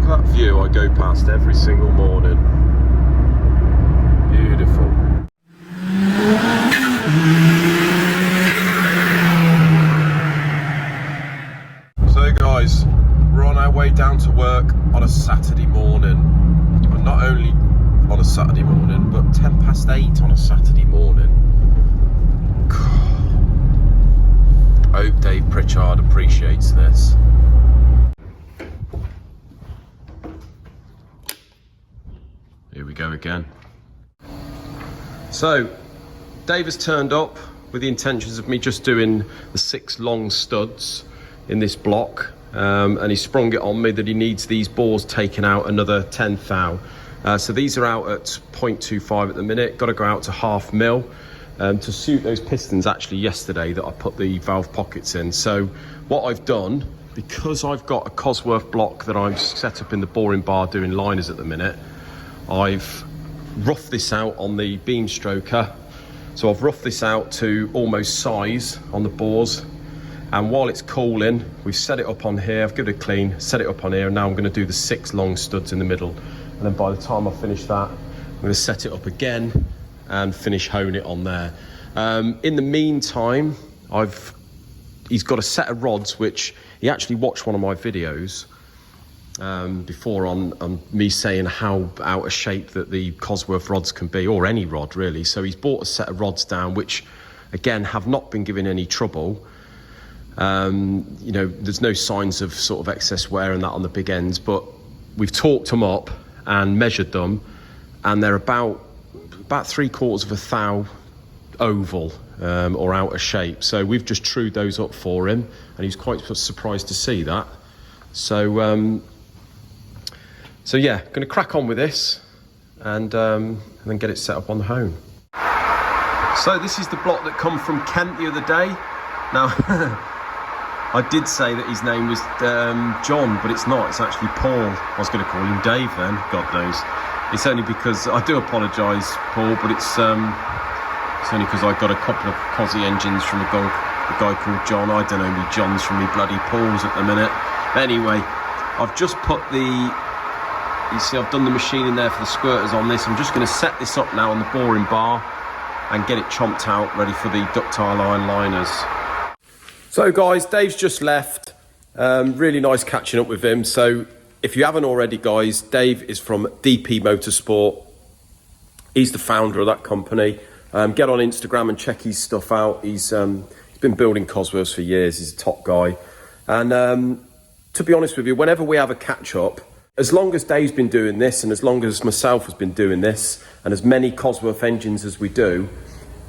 at that view I go past every single morning. Beautiful. So guys, we're on our way down to work on a Saturday morning. And not only on a Saturday morning, but 8:10 on a Saturday morning. I hope Dave Pritchard appreciates this. Here we go again. So, Dave has turned up with the intentions of me just doing the 6 long studs in this block, and he sprung it on me that he needs these bores taken out another 10 thou. So these are out at 0.25 at the minute, got to go out to 0.5 mil to suit those pistons actually yesterday that I put the valve pockets in. So what I've done, because I've got a Cosworth block that I've set up in the boring bar doing liners at the minute, I've roughed this out on the beam stroker. So I've roughed this out to almost size on the bores, and while it's cooling, we've set it up on here, I've given it a clean, set it up on here, and now I'm going to do the 6 long studs in the middle. And then by the time I finish that, I'm going to set it up again and finish honing it on there. In the meantime, he's got a set of rods which he actually watched one of my videos before on me saying how out of shape that the Cosworth rods can be, or any rod really. So he's bought a set of rods down which again have not been giving any trouble. You know, there's no signs of sort of excess wear and that on the big ends, but we've torqued them up and measured them, and they're about 3/4 of a thou oval or out of shape. So we've just trued those up for him, and he's quite surprised to see that. So so yeah, going to crack on with this and then get it set up on the hone. So this is the block that come from Kent the other day. Now I did say that his name was John, but it's not, it's actually Paul. I was going to call him Dave then, God knows. It's only because, I do apologise Paul, but it's only because I got a couple of Cosy engines from a guy called John. I don't know any Johns from me bloody Pauls at the minute. Anyway, I've just put you see I've done the machine in there for the squirters on this. I'm just going to set this up now on the boring bar and get it chomped out, ready for the ductile iron liners. So guys, Dave's just left. Really nice catching up with him. So if you haven't already, guys, Dave is from DP Motorsport. He's the founder of that company. Get on Instagram and check his stuff out. He's been building Cosworths for years. He's a top guy. And to be honest with you, whenever we have a catch up, as long as Dave's been doing this, and as long as myself has been doing this, and as many Cosworth engines as we do,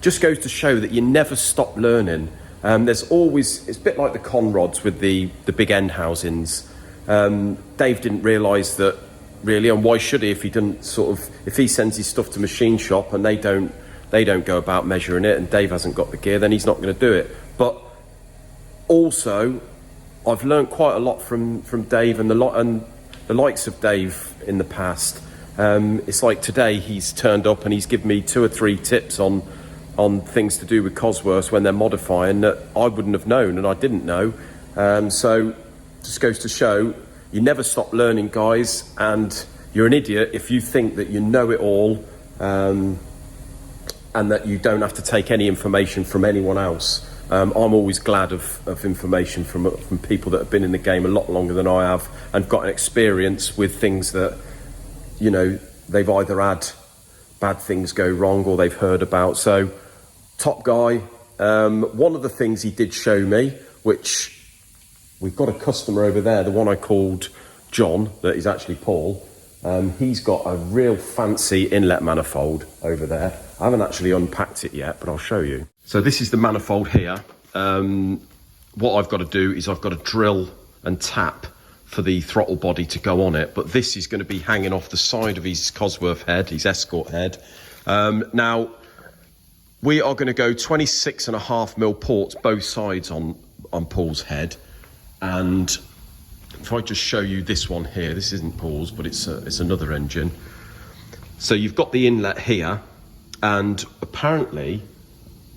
just goes to show that you never stop learning. There's always, it's a bit like the con rods with the big end housings. Dave didn't realise that really, and why should he if he didn't sort of, if he sends his stuff to machine shop and they don't go about measuring it, and Dave hasn't got the gear, then he's not going to do it. But also, I've learned quite a lot from Dave and the likes of Dave in the past. It's like today he's turned up and he's given me 2 or 3 tips on things to do with Cosworths when they're modifying that I wouldn't have known and I didn't know. So just goes to show you never stop learning, guys, and you're an idiot if you think that you know it all and that you don't have to take any information from anyone else. I'm always glad of information from people that have been in the game a lot longer than I have and got an experience with things that, you know, they've either had bad things go wrong or they've heard about. So top guy. One of the things he did show me, which we've got a customer over there, the one I called John, that is actually Paul. He's got a real fancy inlet manifold over there. I haven't actually unpacked it yet, but I'll show you. So this is the manifold here. What I've got to do is I've got to drill and tap for the throttle body to go on it, but this is going to be hanging off the side of his Cosworth head, his Escort head. Now, we are going to go 26.5 mil ports both sides on Paul's head, and if I just show you this one here, this isn't Paul's, but it's another engine. So you've got the inlet here, and apparently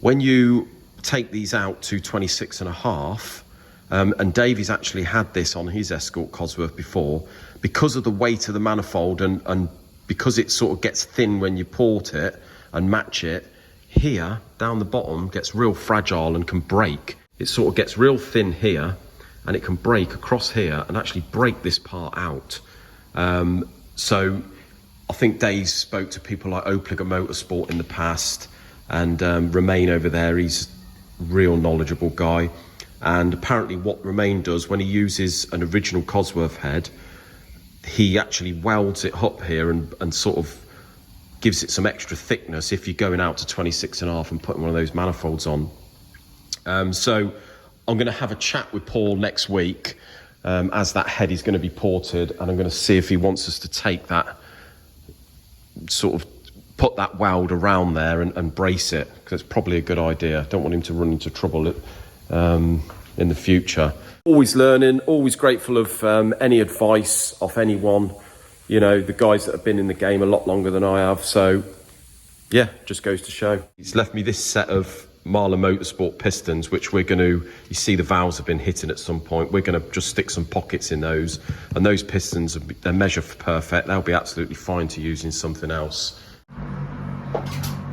when you take these out to 26.5, And Davey's actually had this on his Escort Cosworth before. Because of the weight of the manifold and because it sort of gets thin when you port it and match it, here down the bottom gets real fragile and can break. It sort of gets real thin here and it can break across here and actually break this part out. So I think Dave spoke to people like DP Motorsport in the past, and Romain over there, he's a real knowledgeable guy. And apparently what Romain does when he uses an original Cosworth head, he actually welds it up here and sort of gives it some extra thickness if you're going out to 26.5 and putting one of those manifolds on. So I'm going to have a chat with Paul next week as that head is going to be ported, and I'm going to see if he wants us to take that, sort of put that weld around there and brace it, because it's probably a good idea. Don't want him to run into trouble in the future. Always learning, always grateful of any advice off anyone, you know, the guys that have been in the game a lot longer than I have. So yeah, just goes to show. He's left me this set of Marla Motorsport pistons, which we're going to, you see the valves have been hitting at some point. We're going to just stick some pockets in those, and those pistons, they're measure for perfect. They'll be absolutely fine to use in something else.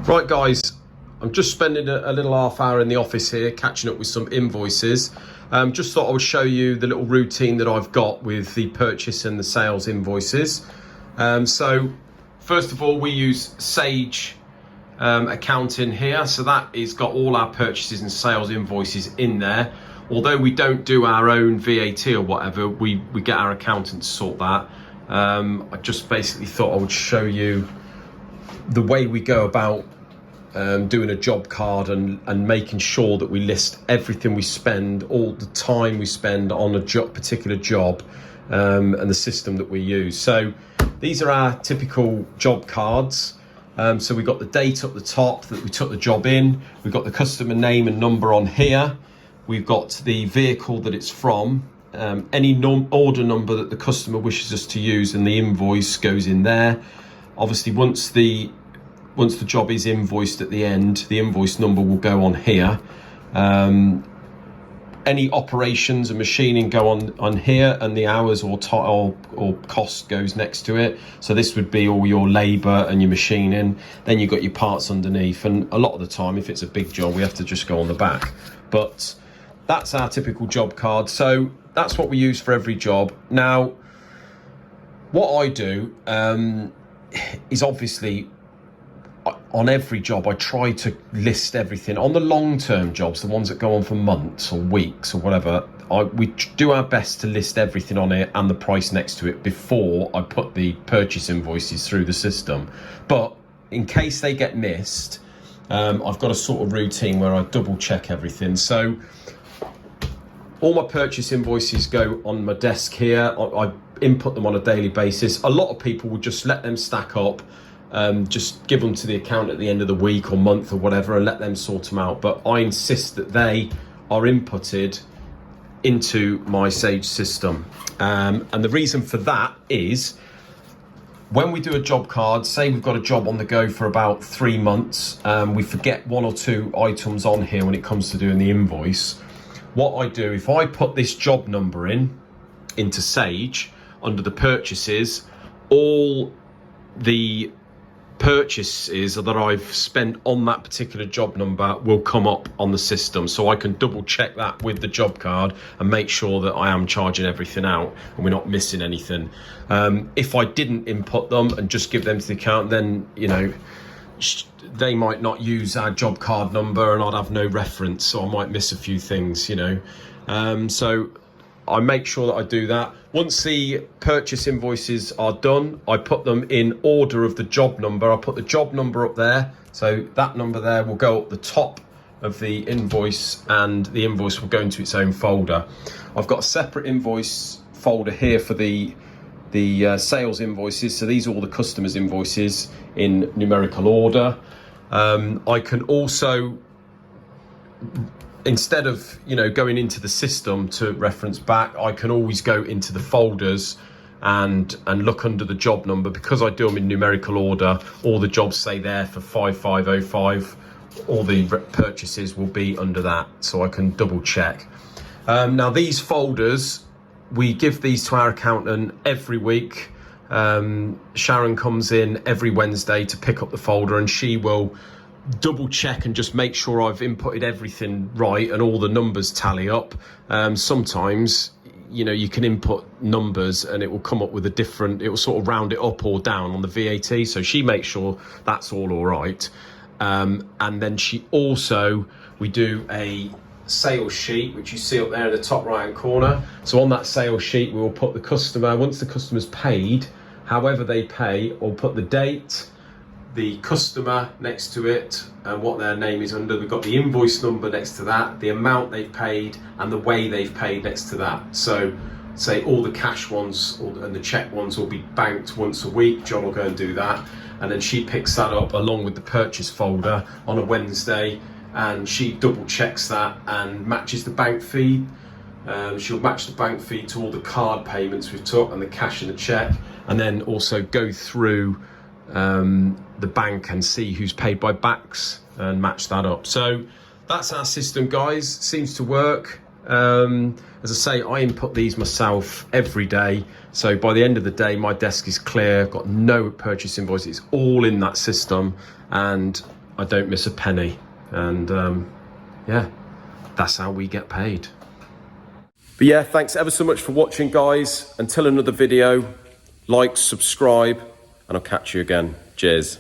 Right guys, I'm just spending a little half hour in the office here catching up with some invoices. Just thought I would show you the little routine that I've got with the purchase and the sales invoices. So first of all, we use Sage accounting here, so that is got all our purchases and sales invoices in there. Although we don't do our own VAT or whatever, we get our accountant to sort that. I just basically thought I would show you the way we go about doing a job card and making sure that we list everything we spend, all the time we spend on a particular job, and the system that we use. So these are our typical job cards. So we've got the date up the top that we took the job in. We've got the customer name and number on here. We've got the vehicle that it's from, any order number that the customer wishes us to use, and the invoice goes in there. Obviously, once the job is invoiced at the end, the invoice number will go on here. Any operations and machining go on here, and the hours or cost goes next to it. So this would be all your labour and your machining. Then you've got your parts underneath, and a lot of the time, if it's a big job, we have to just go on the back. But that's our typical job card. So that's what we use for every job. Now, what I do is obviously, on every job, I try to list everything. On the long-term jobs, the ones that go on for months or weeks or whatever, we do our best to list everything on it and the price next to it before I put the purchase invoices through the system. But in case they get missed, I've got a sort of routine where I double check everything. So all my purchase invoices go on my desk here. I input them on a daily basis. A lot of people would just let them stack up, just give them to the account at the end of the week or month or whatever and let them sort them out. But I insist that they are inputted into my Sage system. And the reason for that is when we do a job card, say we've got a job on the go for about 3 months, we forget 1 or 2 items on here when it comes to doing the invoice. What I do, if I put this job number into Sage under the purchases, all the purchases that I've spent on that particular job number will come up on the system, so I can double check that with the job card and make sure that I am charging everything out and we're not missing anything. If I didn't input them and just give them to the account, then you know they might not use our job card number and I'd have no reference, so I might miss a few things, you know. So I make sure that I do that. Once the purchase invoices are done, I put them in order of the job number. I put the job number up there, so that number there will go up the top of the invoice and the invoice will go into its own folder. I've got a separate invoice folder here for the sales invoices, so these are all the customers' invoices in numerical order. I can also, instead of going into the system to reference back, I can always go into the folders and look under the job number. Because I do them in numerical order, all the jobs say there for 5505, all the purchases will be under that, so I can double check. Now these folders, we give these to our accountant every week. Sharon comes in every Wednesday to pick up the folder, and she will double check and just make sure I've inputted everything right and all the numbers tally up. Sometimes, you know, you can input numbers and it will come up with a different, it will sort of round it up or down on the VAT. So she makes sure that's all right. And then she also, we do a sales sheet, which you see up there in the top right hand corner. So on that sales sheet, we will put the customer, once the customer's paid, however they pay, we'll put the date, the customer next to it, and what their name is under. We've got the invoice number next to that, the amount they've paid, and the way they've paid next to that. So say all the cash ones and the check ones will be banked once a week. John will go and do that, and then she picks that up along with the purchase folder on a Wednesday, and she double checks that and matches the bank fee. She'll match the bank fee to all the card payments we've took and the cash and the check, and then also go through the bank and see who's paid by backs and match that up. So that's our system, guys. Seems to work. As I say, I input these myself every day, so by the end of the day my desk is clear. I've got no purchase invoice. It's all in that system and I don't miss a penny. And yeah, that's how we get paid. But yeah, thanks ever so much for watching, guys. Until another video, like, subscribe, and I'll catch you again. Cheers.